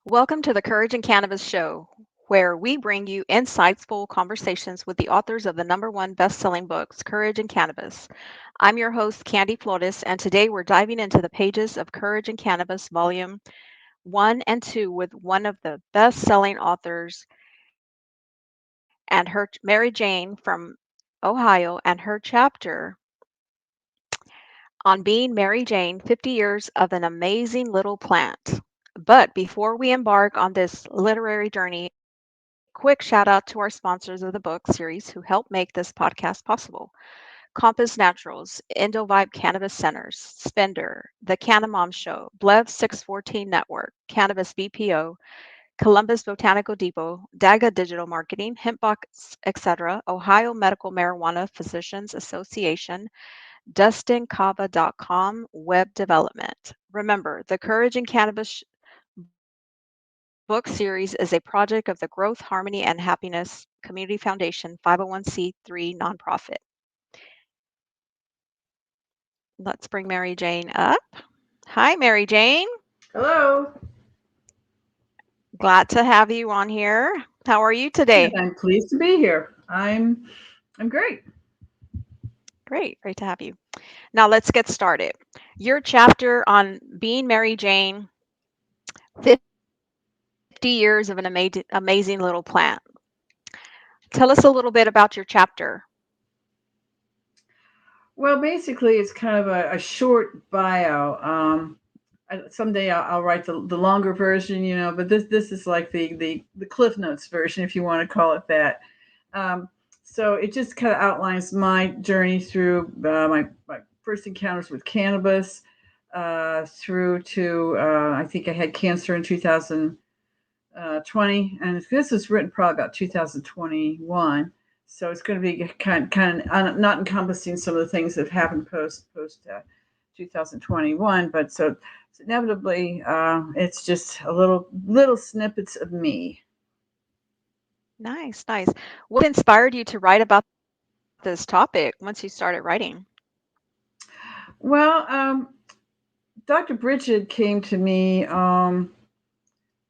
Welcome to the Courage and Cannabis Show, where we bring you insightful conversations with the authors of the number one best-selling books, Courage and Cannabis. I'm your host, Candy Flores, and today we're diving into the pages of Courage and Cannabis, Volume 1 and 2, with one of the best-selling authors and her Mary Jane from Ohio, and her chapter on being Mary Jane, 50 years of an amazing little plant. But before we embark on this literary journey, a quick shout out to our sponsors of the book series who help make this podcast possible. Compass Naturals, Endovibe Cannabis Centers, Spender, The Canamom Show, Blev 614 Network, Cannabis BPO, Columbus Botanical Depot, Daga Digital Marketing, Hempbox, etc., Ohio Medical Marijuana Physicians Association, DustinCava.com, Web Development. Remember, the Courage in Cannabis book series is a project of the Growth, Harmony, and Happiness Community Foundation 501c3 nonprofit. Let's bring Mary Jane up. Hi, Mary Jane. Hello. Glad to have you on here. How are you Good. today? I'm pleased to be here. I'm great. Great to have you. Now let's get started. Your chapter on being Mary Jane, 50 years of an amazing little plant. Tell us a little bit about your chapter. Well, basically, it's kind of a short bio. Someday I'll write the longer version, but this is like the Cliff Notes version, if you want to call it that. Um, so it just kind of outlines my journey through my first encounters with cannabis, through to I think I had cancer in 2020, and this was written probably about 2021. So it's going to be kind of not encompassing some of the things that have happened post 2021, but so inevitably it's just a little snippets of me. Nice. What inspired you to write about this topic once you started writing? Well, Dr. Bridget came to me.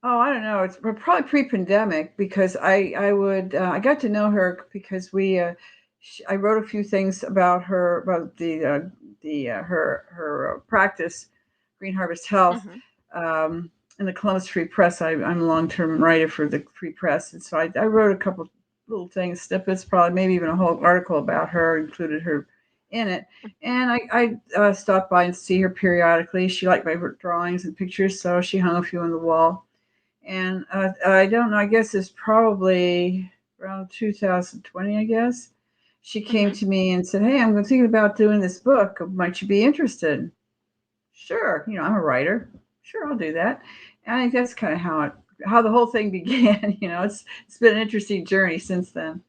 Oh, I don't know. It's probably pre-pandemic because I got to know her because I wrote a few things about her about the her practice, Green Harvest Health, Hmm. in the Columbus Free Press. I'm a long-term writer for the Free Press, and so I wrote a couple little things, snippets, probably maybe even a whole article about her, included her in it. And I stopped by and see her periodically. She liked my drawings and pictures, so she hung a few on the wall. And I don't know, I guess it's probably around 2020, I guess. She came Hmm. to me and said, "Hey, I'm thinking about doing this book. Might you be interested?" Sure, I'm a writer. Sure, I'll do that. And I think that's kind of how the whole thing began. It's been an interesting journey since then.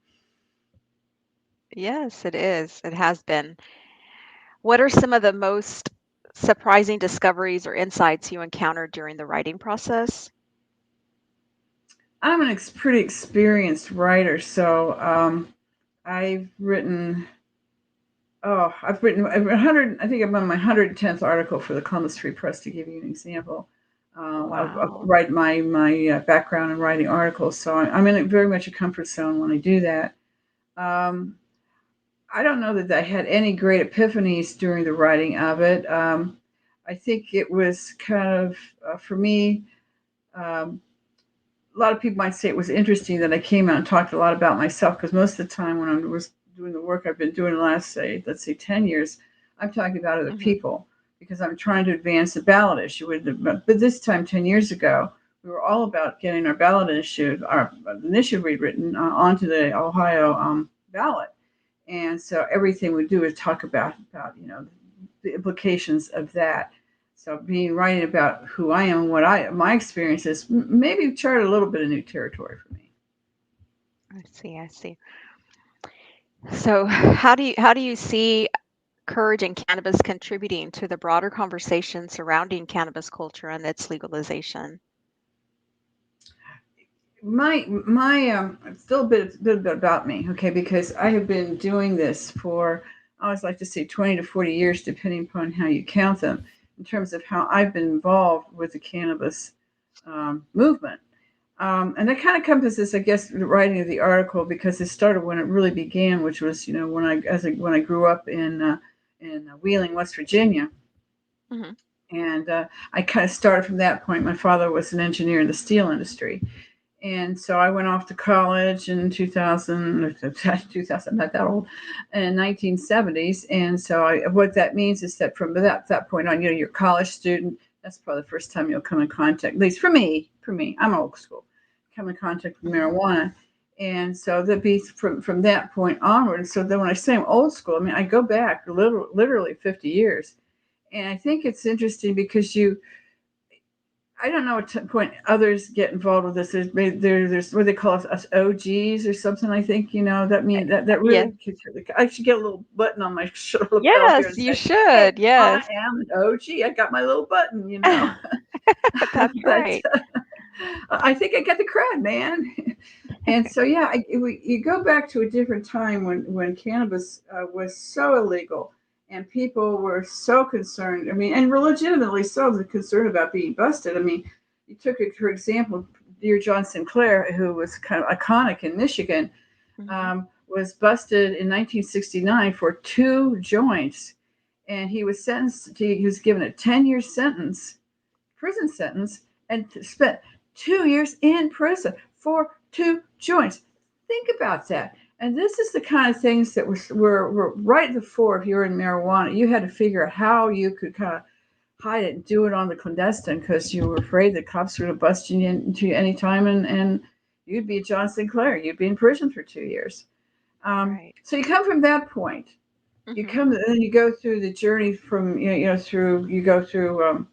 Yes, it is. It has been. What are some of the most surprising discoveries or insights you encountered during the writing process? I'm an pretty experienced writer, so I've written. Oh, I've 100. I think I'm on my 110th article for the Columbus Free Press, to give you an example. Of Wow. write my background in writing articles, so I'm in very much a comfort zone when I do that. Um, I don't know that I had any great epiphanies during the writing of it. I think it was kind of for me. Um, a lot of people might say it was interesting that I came out and talked a lot about myself, because most of the time when I was doing the work I've been doing the last, say, let's say 10 years, I'm talking about other Hmm. people because I'm trying to advance the ballot issue. But this time, 10 years ago, we were all about getting our ballot issue, our initiative we'd written, onto the Ohio ballot. And so everything we do is talk about the implications of that. So being writing about who I am and what my experiences maybe charted a little bit of new territory for me. I see. So, how do you see courage and cannabis contributing to the broader conversation surrounding cannabis culture and its legalization? My still a bit about me, okay, because I have been doing this for, I always like to say, 20 to 40 years, depending upon how you count them, in terms of how I've been involved with the cannabis movement. And that kind of encompasses, I guess, the writing of the article because it started when it really began, which was, when I grew up in Wheeling, West Virginia, Hmm. and I kind of started from that point. My father was an engineer in the steel industry, and so I went off to college in 2000, 2000, not that old, in 1970s. And so what that means is that from that point on, you're a college student. That's probably the first time you'll come in contact, at least for me, I'm old school, come in contact with Hmm. marijuana. And so that be from that point onward. So then when I say I'm old school, I mean, I go back literally 50 years. And I think it's interesting because I don't know what point others get involved with this. There's what they call us OGs or something. I think that mean that Yes. really I should get a little button on my lapel here Yes, and you say, "Hey, should. I Yes. am an OG. I got my little button." That's But right. I think I got the cred, man. And so yeah, you go back to a different time when cannabis was so illegal, and people were so concerned. I mean, and legitimately so concerned about being busted. I mean, you took it for example, dear John Sinclair, who was kind of iconic in Michigan, Hmm. was busted in 1969 for 2 joints, and he was sentenced. He was given a 10-year sentence, prison sentence, and spent 2 years in prison for 2 joints. Think about that. And this is the kind of things that were right at the fore. If you were in marijuana, you had to figure out how you could kind of hide it and do it on the clandestine because you were afraid the cops were going to bust you into you any time, and you'd be John Sinclair. You'd be in prison for 2 years. Right. So you come from that point. You Hmm. come, and you go through the journey from through you go through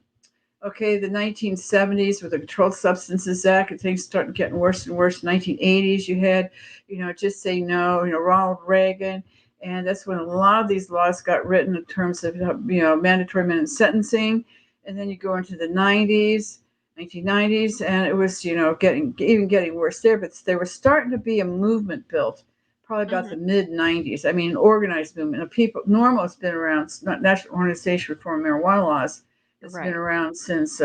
okay, the 1970s with the Controlled Substances Act, and things started getting worse and worse. 1980s, you had, just say no, Ronald Reagan, and that's when a lot of these laws got written in terms of, mandatory minimum sentencing. And then you go into the 90s, 1990s, and it was, getting worse there. But there was starting to be a movement built, probably about Hmm. the mid 90s. I mean, an organized movement of people. NORML's been around, National Organization for Marijuana Laws, has been Right. around since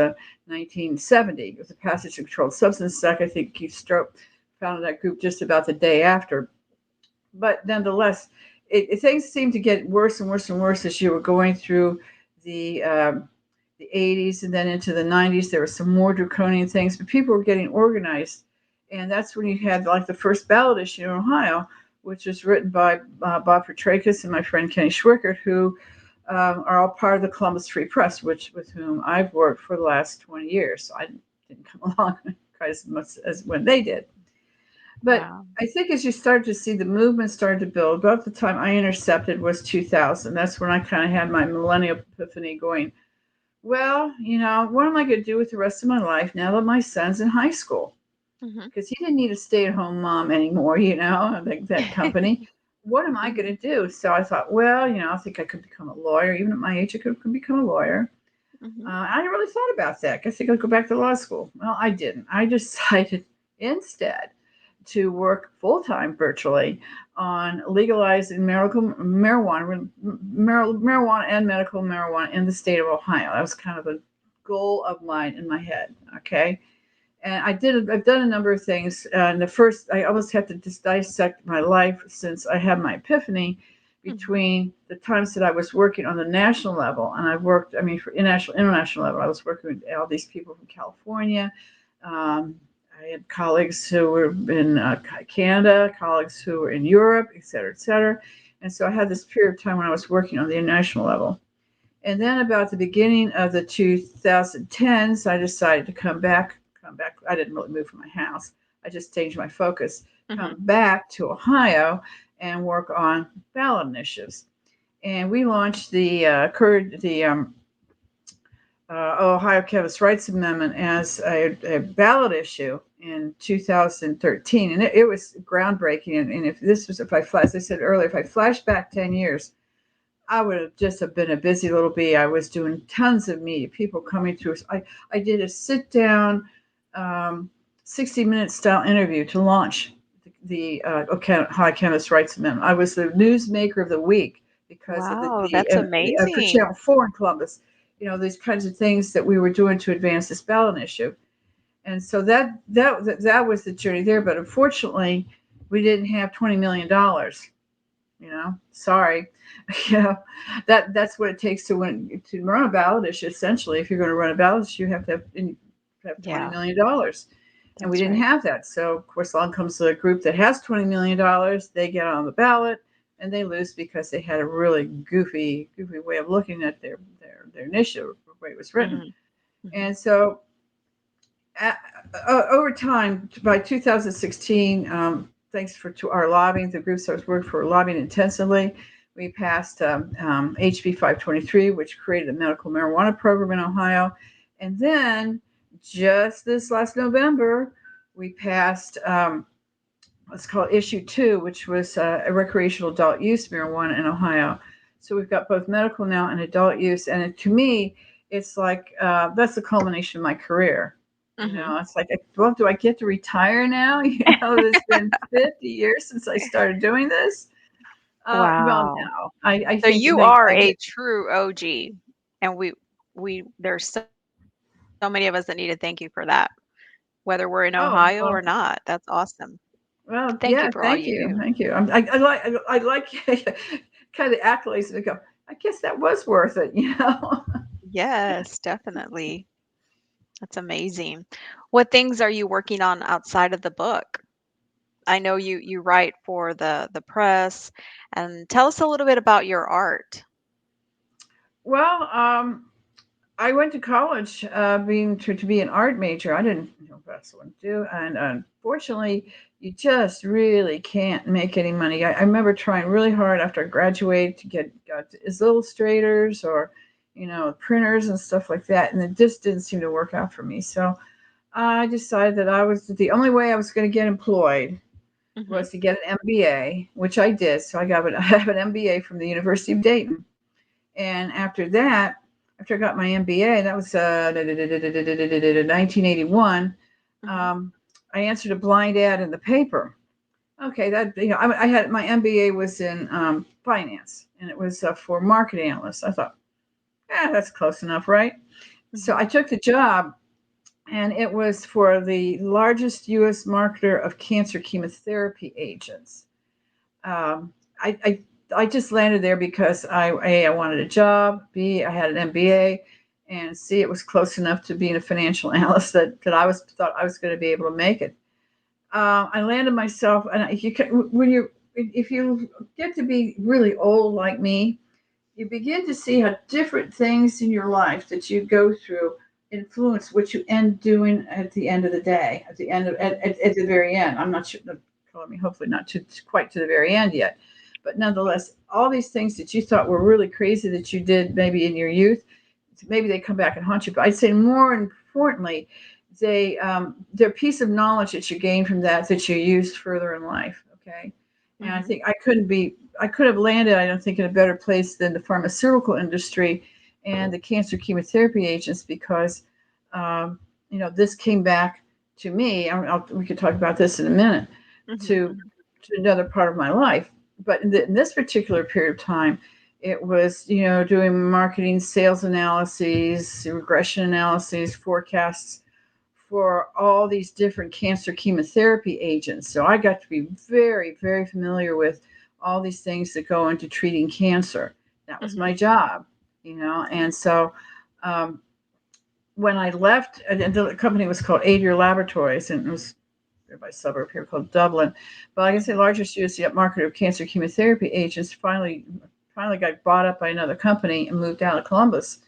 1970 with the passage of Controlled Substance Act. I think Keith Stroke founded that group just about the day after. But nonetheless, things seemed to get worse and worse and worse as you were going through the um, the 80s and then into the 90s. There were some more draconian things, but people were getting organized, and that's when you had like the first ballot issue in Ohio, which was written by Bob Petrakis and my friend Kenny Schwickert, who are all part of the Columbus Free Press, with whom I've worked for the last 20 years. So I didn't come along quite as much as when they did. But Wow. I think as you start to see the movement start to build, about the time I intercepted was 2000. That's when I kind of had my millennial epiphany going, well, what am I going to do with the rest of my life now that my son's in high school? Hmm. Because he didn't need a stay-at-home mom anymore, like that company. What am I Hmm. going to do? So I thought, well, I think I could become a lawyer. Even at my age, I could become a lawyer. Hmm. I really thought about that. I think I'd go back to law school. Well, I didn't. I decided instead to work full time virtually on legalizing marijuana and medical marijuana in the state of Ohio. That was kind of a goal of mine in my head. Okay, and I've done a number of things. And the first, I almost had to just dissect my life since I had my epiphany Hmm. between the times that I was working on the national level, and I've worked, I mean, for international level, I was working with all these people from California. Um, I had colleagues who were in Canada, colleagues who were in Europe, et cetera, et cetera. And so I had this period of time when I was working on the international level. And then about the beginning of the 2010s, I decided to come back. Come back. I didn't really move from my house. I just changed my focus. Come Hmm. back to Ohio and work on ballot initiatives. And we launched the Ohio Cannabis Rights Amendment as a ballot issue in 2013, and it was groundbreaking. And as I said earlier, if I flash back 10 years, I would have just have been a busy little bee. I was doing tons of media, people coming through. I did a sit down, um, 60-minute style interview to launch the High Cannabis Rights Amendment. I was the newsmaker of the week because of Wow, that's for amazing. Channel 4 in Columbus. These kinds of things that we were doing to advance this ballot issue. And so that was the journey there. But unfortunately, we didn't have $20 million. Sorry. you know that's what it takes to run a ballot issue. Essentially, if you're going to run a ballot issue, you have $20 Yeah, million, and we that's didn't right. have that. So of course along comes the group that has $20 million. They get on the ballot and they lose because they had a really goofy way of looking at their initiative, the way it was written. Hmm. Hmm. And so at, over time, by 2016, thanks to our lobbying, the groups I was working for lobbying intensively, we passed HB 523, which created a medical marijuana program in Ohio. And then just this last November, we passed what's called Issue 2, which was a recreational adult use marijuana in Ohio. So we've got both medical now and adult use. And to me, it's like that's the culmination of my career. Hmm. It's like, well, do I get to retire now? It's been 50 years since I started doing this. Well, Wow. no, I So think you they, are I a get, true OG, and we there's so many of us that need to thank you for that, whether we're in Ohio or oh, not. That's well, awesome. Thank you for all yeah, you thank do. you. Thank you. I like kind of the accolades and go, I guess that was worth it. Yes, definitely. That's amazing. What things are you working on outside of the book? I know you write for the press, and tell us a little bit about your art. Well, I went to college being to be an art major. I didn't know what else I wanted to do, and unfortunately, you just really can't make any money. I remember trying really hard after I graduated to get got as illustrators or printers and stuff like that, and it just didn't seem to work out for me. So I decided that I was the only way I was going to get employed Mhm. was to get an MBA, which I did. So I have an MBA from the University of Dayton. And after that, after I got my MBA, that was 1981. Mhm. Um, I answered a blind ad in the paper. Okay, I had my MBA was in finance, and it was for market analyst. I thought, yeah, that's close enough, right? So Mhm. I took the job, and it was for the largest U.S. marketer of cancer chemotherapy agents. Um, I, I I just landed there because I wanted a job. B, I had an MBA, and C, it was close enough to being a financial analyst that I was thought I was going to be able to make it. I landed myself, and you can, when you if you get to be really old like me, you begin to see how different things in your life that you go through influence what you end doing at the end of the day, at the end of at the very end. I'm not sure. I mean, hopefully not quite to the very end yet, but nonetheless, all these things that you thought were really crazy that you did maybe in your youth, maybe they come back and haunt you. But I'd say more importantly, they're piece of knowledge that you gain from that you use further in life. Okay, and I Mhm. think I could have landed, I don't think, in a better place than the pharmaceutical industry and the cancer chemotherapy agents because, um, this came back to me. We could talk about this in a minute Mhm. to Mhm. to another part of my life. But in this particular period of time, it was doing marketing, sales analyses, regression analyses, forecasts for all these different cancer chemotherapy agents. So I got to be very, very familiar with all these things that go into treating cancer. That was my Mhm. job. And so um, when I left, and the company was called 8 Year Laboratories, and it was by suburb here called Dublin. But like I say, Mhm. largest U.S. marketer of cancer chemotherapy agents finally got bought up by another company and moved down to Columbus.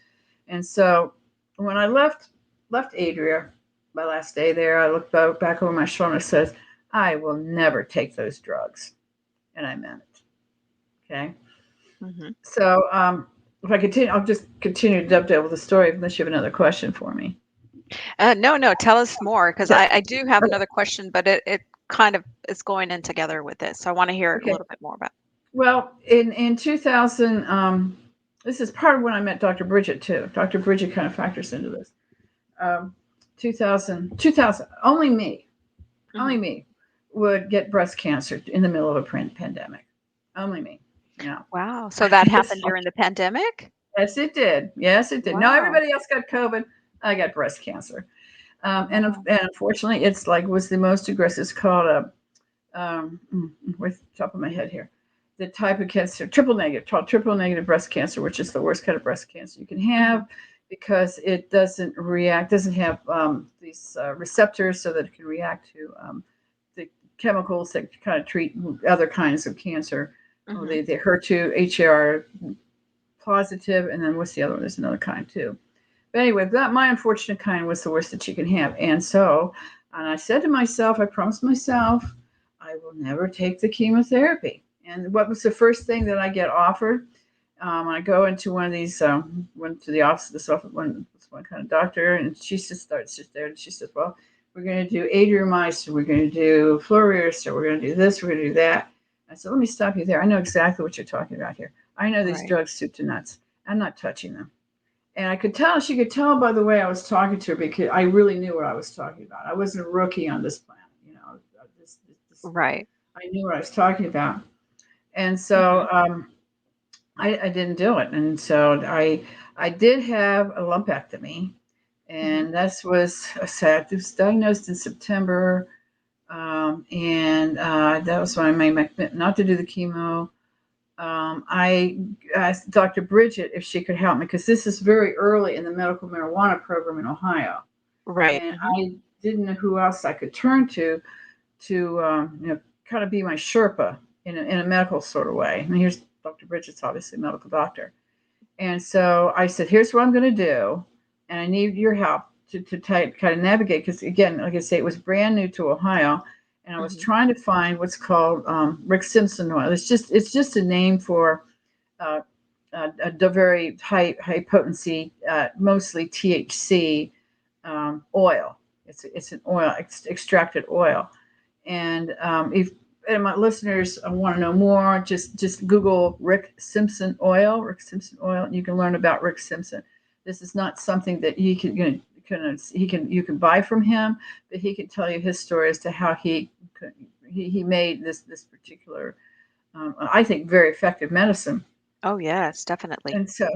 And so when I left Adria, my last day there, I looked back over my shoulder and said, I will never take those drugs. And I meant it. Okay. Mhm. So if I continue, I'll just continue to dovetail with the story unless you have another question for me. No, no, tell us more because Okay. I do have another question, but it kind of is going in together with it. So I want to hear a Okay. little bit more about. Well, in 2000, this is part of when I met Dr. Bridget too. Dr. Bridget kind of factors into this. Um, 2000, only Mhm. me would get breast cancer in the middle of a pandemic. Only me. No. Wow. So that happened So, during the pandemic? yes, it did. Yes, it did. No, Wow. everybody else got COVID. I got breast cancer. Oh, And unfortunately, it's like was the most aggressive. It's called a with the top of my head here, the type of cancer, triple negative, called triple negative breast cancer, which is the worst kind of breast cancer you can have mhm, because it doesn't react, doesn't have these receptors so that it can react to the chemicals that kind of treat other kinds of cancer. Oh, mhm. the HER2, HAR positive, and then what's the other one? There's another kind too. But anyway, that my unfortunate kind was the worst that you can have. And I said to myself, I promised myself, I will never take the chemotherapy. And what was the first thing that I get offered? I go into one of these, went to the office, this office, one kind of doctor, and she just starts just there, and she says, "Well, we're going to do Adriamycin, we're going to do Fluorescer, we're going to do this, we're going to do that." I said, "Let me stop you there. I know exactly what you're talking about here. I know these Right. drugs soup to nuts. I'm not touching them." And I could tell, she could tell by the way I was talking to her because I really knew what I was talking about. I wasn't a rookie on this planet, you know. Right. I knew what I was talking about. And so Mhm, I didn't do it. And so I did have a lumpectomy. mhm. And that was sad. It was diagnosed in September. And that was when I made my commitment not to do the chemo. I asked Dr. Bridget if she could help me because this is very early in the medical marijuana program in Ohio, Right. and Mhm, I didn't know who else I could turn to kind of be my Sherpa in a medical sort of way. And here's Dr. Bridget's obviously a medical doctor, and so I said, "Here's what I'm going to do, and I need your help to kind of navigate because again, like I say, it was brand new to Ohio." And I was mhm. trying to find what's called Rick Simpson oil. It's just a name for uh, a very high potency, mostly THC oil. It's an oil extracted oil, and if and my listeners want to know more, just Google Rick Simpson oil, and you can learn about Rick Simpson. This is not something that you can buy from him, but he can tell you his story as to how he made this particular, I think, very effective medicine. Oh, yes, definitely. And so,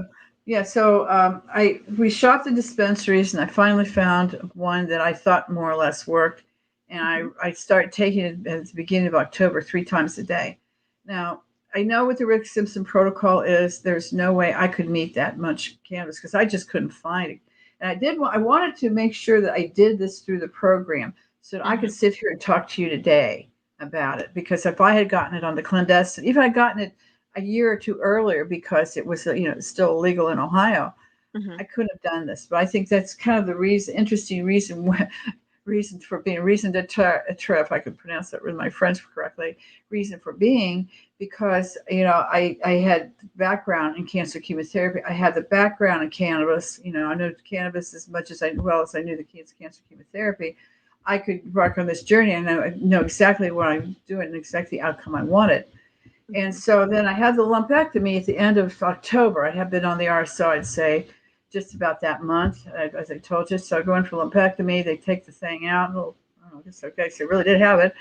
yeah, so I we shot the dispensaries, and I finally found one that I thought more or less worked, and Mhm, I started taking it at the beginning of October, 3 times a day. Now I know what the Rick Simpson protocol is. There's no way I could meet that much cannabis because I just couldn't find it. And I wanted to make sure that I did this through the program so that I could mhm, sit here and talk to you today about it. Because if I had gotten it on the clandestine, if I had gotten it a year or two earlier because it was still illegal in Ohio, mhm. I couldn't have done this. But I think that's kind of the interesting reason reason for being reason to if I could pronounce that with my French correctly, reason for being because I had background in cancer chemotherapy. I had the background in cannabis. I know cannabis as much as I knew the cancer chemotherapy. I could work on this journey and I know exactly what I'm doing and exactly the outcome I wanted. And Mhm. so then I had the lumpectomy at the end of October. I have been on the RSO, I'd say, just about that month, as I told you. So I go in for lumpectomy. They take the thing out. Well, oh, it's okay. So I really did have it.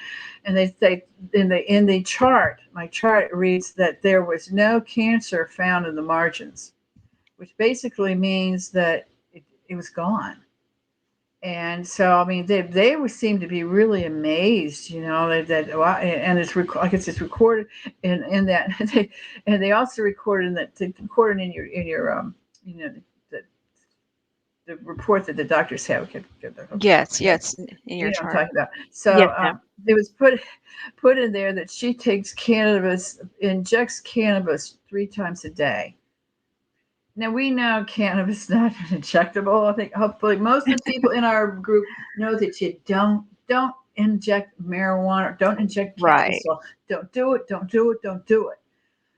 And they say in the chart, my chart reads that there was no cancer found in the margins, which basically means that it was gone. And so, I mean, they would seem to be really amazed, that wow, and like it's recorded in that and they also recorded in that they recorded in your you know the, the report that the doctors have. Okay, get that off the top of Yes, my head. yes, in You your know what I'm chart. talking about. Yes, So ma'am. it was put in there that she takes cannabis, injects cannabis 3 times a day. Now we know cannabis is not injectable. I think hopefully most of the people in our group know that you don't inject marijuana, don't inject Right, cannabis oil. Don't do it, don't do it, don't do it.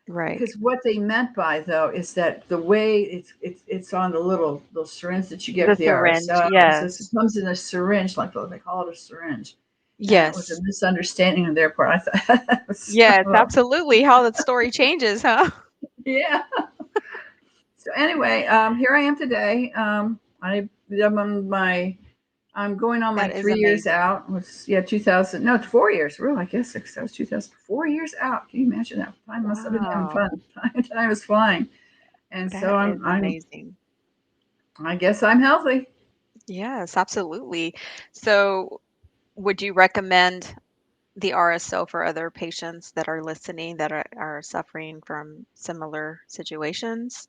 right. Because what they meant by though is that the way it's on the little syringe that you get The for the syringe, RSO, so it yes. comes in a syringe, like they call it a syringe. And that was a Yes. misunderstanding on their part. I thought that was Yes, well, absolutely, how the story changes, huh? yeah. So anyway, here I am today. I'm on my I'm going on my That is 3 years amazing. out. It was 2000? No, it's 4 years. Really, I guess that was 2000. 4 years out. Can you imagine that? Time must have been having Wow, fun. Time is flying, and so that I'm is I'm amazing. I guess I'm healthy. Yes, absolutely. So, would you recommend the RSO for other patients that are listening that are suffering from similar situations?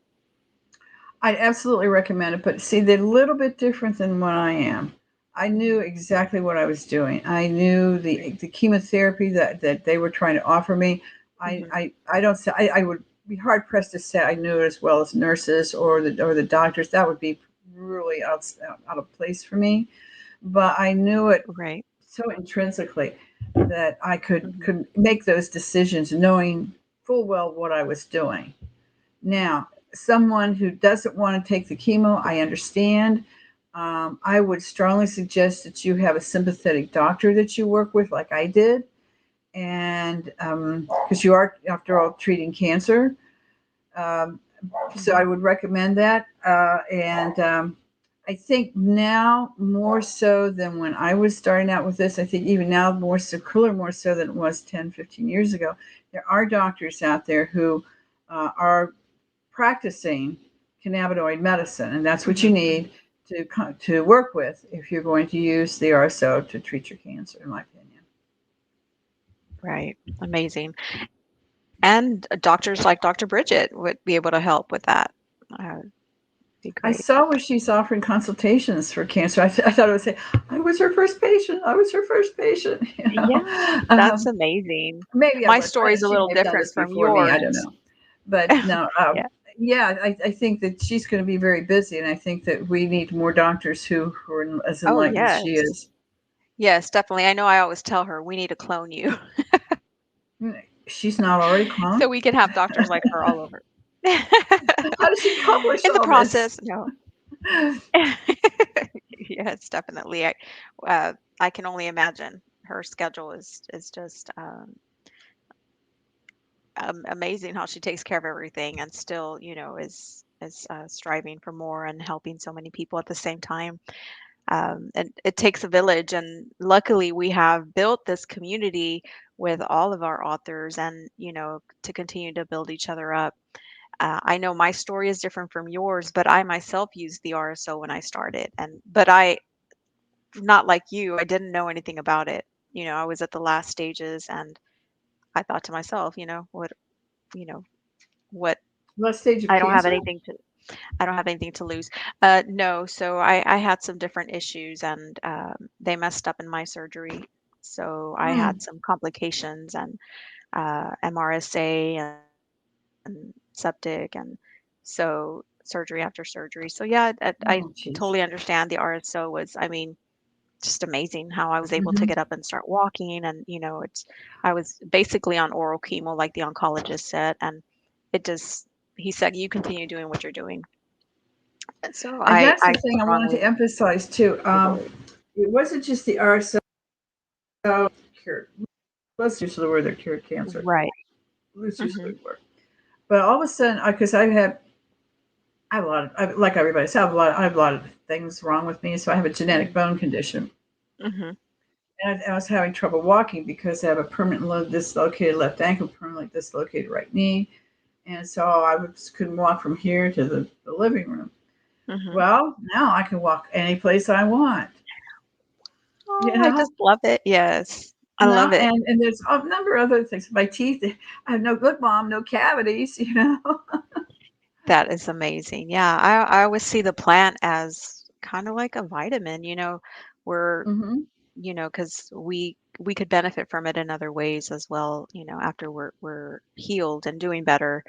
I absolutely recommend it, but see, they're a little bit different than what I am. I knew Mhm. exactly what I was doing. I knew Right. the chemotherapy that they were trying to offer me. Mhm. I don't say I would be hard pressed to say I knew it as well as nurses or the doctors. That would be really out of place for me. But I knew it Right. so intrinsically that I Mhm. could make those decisions knowing full well what I was doing. Now, someone who doesn't want to take the chemo, I understand. I would strongly suggest that you have a sympathetic doctor that you work with, like I did, and because you are, after all, treating cancer. Um, so I Mhm. would recommend that. And I think now more so than when I was starting out with this, I think even now more so, cooler more so than it was 10, 15 years ago, there are doctors out there who are practicing cannabinoid medicine, and that's what you Mhm. need to work with if you're going to use the RSO to treat your cancer, in my opinion. Right. Amazing. And doctors like Dr. Bridget would be able to help with that. Be I great. saw where she's offering consultations for cancer. I thought it would say, "I was her first patient. I was her first patient." Yeah, that's amazing. Maybe I My was. story is a She little may have done different this from before me. I don't yours. know, but no. Yeah. Yeah, I think that she's going to be very busy, and I think that we need more doctors who are as Oh, enlightened as she yes. is. Yes, definitely. I know I always tell her we need to clone you She's not already so cloned. we can have doctors like her all over. How does she accomplish In the all this? process, no. Yes, definitely. I can only imagine her schedule is just amazing how she takes care of everything and still, is striving for more and helping so many people at the same time. And it takes a village, and luckily we have built this community with all of our authors, and to continue to build each other up. I know my story is different from yours, but I myself used the RSO when I started, and but I not like you, I didn't know anything about it. I was at the last stages, and I thought to myself, you know what What stage of I don't have cancer? anything to I don't have anything to lose. No, so I had some different issues, and they messed up in my surgery. So I Mm. had some complications and MRSA and septic, and so surgery after surgery. So yeah, I Oh, totally jeez. understand. The RSO was, I mean, just amazing how I was able to Hmm. get up and start walking, and I was basically on oral chemo, like the oncologist said, and it just he said you continue doing what you're doing. So And I that's the I thing I wanted to strongly emphasize too. favor it. It wasn't just the RSO cured. Let's use the word that cured cancer. Right. Let's use the Mhm. word. But all of a sudden, because I have a lot of, like everybody said, I have a lot of things wrong with me. So I have a genetic Mhm. bone condition. Mhm. And I was having trouble walking because I have a permanent dislocated left ankle, permanently dislocated right knee. And so couldn't walk from here to the living room. Mhm. Well, now I can walk any place I want, you Oh, I know? just love it. Yes. I love it. And there's a number of other things. My teeth, I have no, look, mom, no cavities, you know? That is amazing. Yeah, I always see the plant as kind of like a vitamin, we're, Hmm. because we could benefit from it in other ways as well, after we're healed and doing better.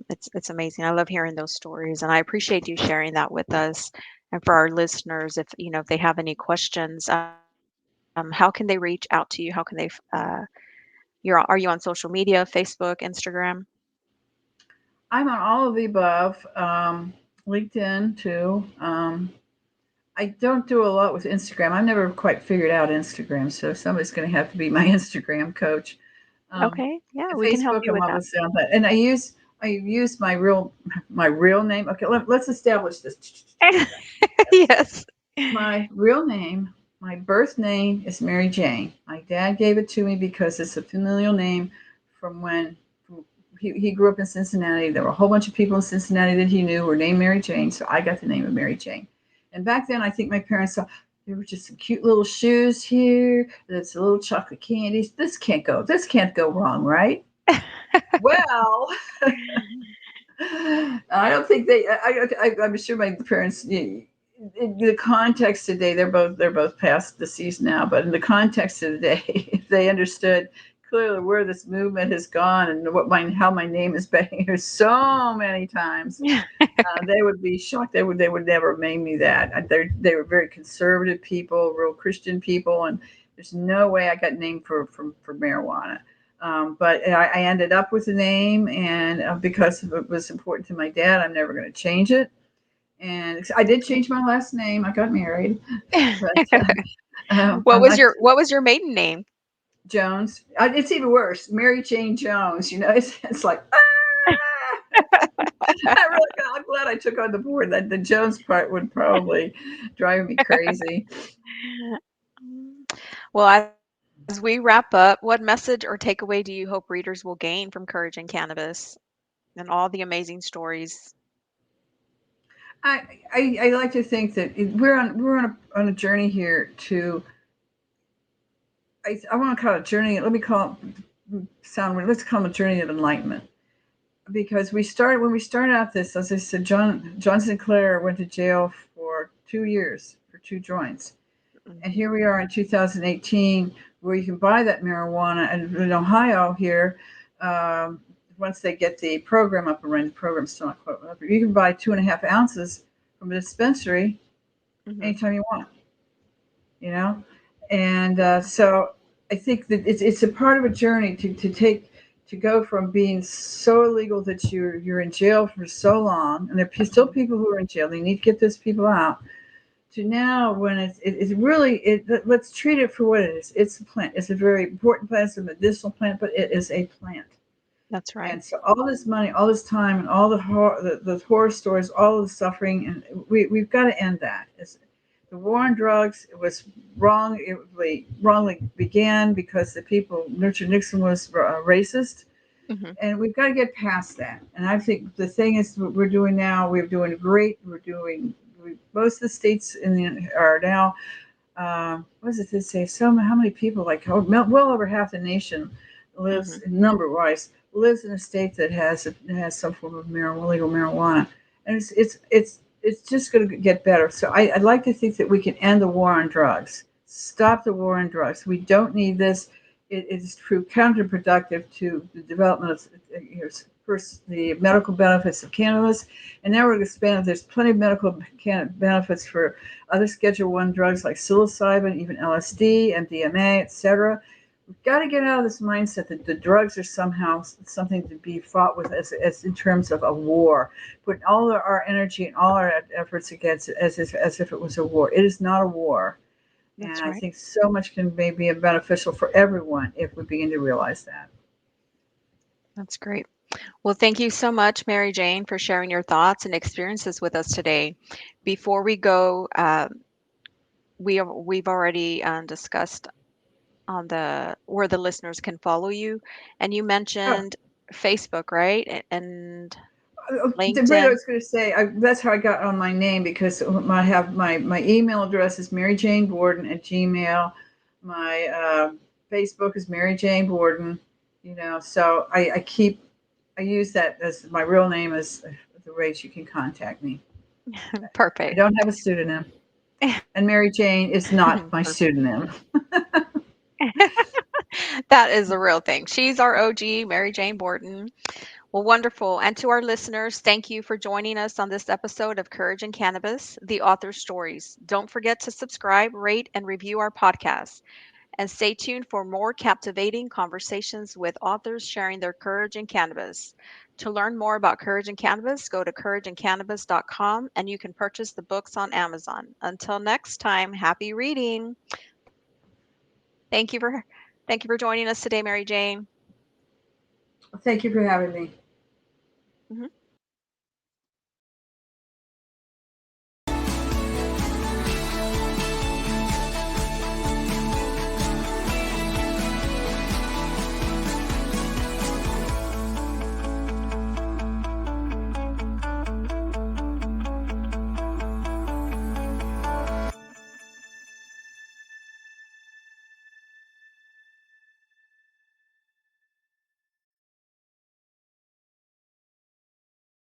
It's amazing. I love hearing those stories, and I appreciate you sharing that with us. And for our listeners, if they have any questions, how can they reach out to you? How can they? Are you on social media, Facebook, Instagram? I'm on all of the above, LinkedIn too. I don't do a lot with Instagram. I've never quite figured out Instagram, so somebody's going to have to be my Instagram coach. Um, Okay, yeah, we can help Facebook, you I'm with that. obviously on that, and I use my real name. Okay, let's establish this. Yes. My real name, my birth name is Mary Jane. My dad gave it to me because it's a familial name from when he grew up in Cincinnati. There were a whole bunch of people in Cincinnati that he knew were named Mary Jane, so I got the name of Mary Jane. And back then, I think my parents thought there were just some cute little shoes here. There's a little chocolate candies. This can't go wrong, right? Well, I don't think they. I'm sure my parents. In the context today, they're both past deceased now. But in the context of the day, if they understood clearly where this movement has gone and how my name is being here so many times, they would be shocked. They would never have made me that. They were very conservative people, real Christian people, and there's no way I got named for marijuana. But I ended up with the name, and because it was important to my dad, I'm never going to change it. And I did change my last name. I got married, but What I'm was like your maglden name? Jones. It's even worse, Mary Jane Jones. It's like I'm glad I took on the board. That the Jones part would probably drive me crazy. Well, as we wrap up, what message or takeaway do you hope readers will gain from Courage and Cannabis and all the amazing stories? I, I like to think that we're on a journey here to I want to call it a journey. Let me call it sound weird. Let's call it a journey of enlightenment, because when we started out this, as I said, John Sinclair went to jail for 2 years for two joints, and Mhm, here we are in 2018, where you can buy that marijuana. And in Ohio here, um, once they get the program up and running, the program's still not quite up, you can buy 2.5 ounces from a dispensary mhm. anytime you want. You know, and so I think that it's a part of a journey to go from being so illegal that you're in jail for so long, and there are still Mhm. people who are in jail. They need to get those people out, to now when it's really let's treat it for what it is. It's a plant. It's a very important plant. It's a medicinal plant, but it is a plant. That's right. And so all this money, all this time, and all the horror stories, all the suffering, and we've got to end that. The war on drugs, it was wrong. Wrongly began because the people, Richard Nixon was racist, Mhm. and we've got to get past that. And I think the thing is, what we're doing now, we're doing great. Most of the states are now. What does it say? How many people? Like well over half the nation lives, Mhm. number wise, lives in a state that has some form of marijuana, legal marijuana, and it's just going to get better. So I'd like to think that we can end the war on drugs, stop the war on drugs. We don't need this. It is true counterproductive to the development of first the medical benefits of cannabis, and now we're going to expand. There's plenty of medical benefits for other Schedule One drugs like psilocybin, even LSD, MDMA, etc. We've got to get out of this mindset that the drugs are somehow something to be fought with as in terms of a war. Putting all our energy and all our efforts against it as if it was a war. It is not a war. And That's I right. think so much can be beneficial for everyone if we begin to realize that. That's great. Well, thank you so much, Mary Jane, for sharing your thoughts and experiences with us today. Before we go, we've already discussed on the where the listeners can follow you, and you Oh, mentioned Facebook, right? And the right, I LinkedIn. was going to say that's how I got on my name, because I have my email address is Mary Jane Borden at Gmail. My Facebook is Mary Jane Borden. So I use that as my real name as the ways you can contact me. I Perfect. don't have a pseudonym, and Mary Jane is not my Perfect. pseudonym. That is the real thing. She's our OG, Mary Jane Borden. Well, wonderful. And to our listeners, thank you for joining us on this episode of Courage and Cannabis, the author's stories. Don't forget to subscribe, rate, and review our podcast. And stay tuned for more captivating conversations with authors sharing their courage in cannabis. To learn more about Courage and Cannabis, go to courageandcannabis.com and you can purchase the books on Amazon. Until next time, happy reading. Thank you for thank you for joining us today, Mary Jane. Thank you for having me. Mhm.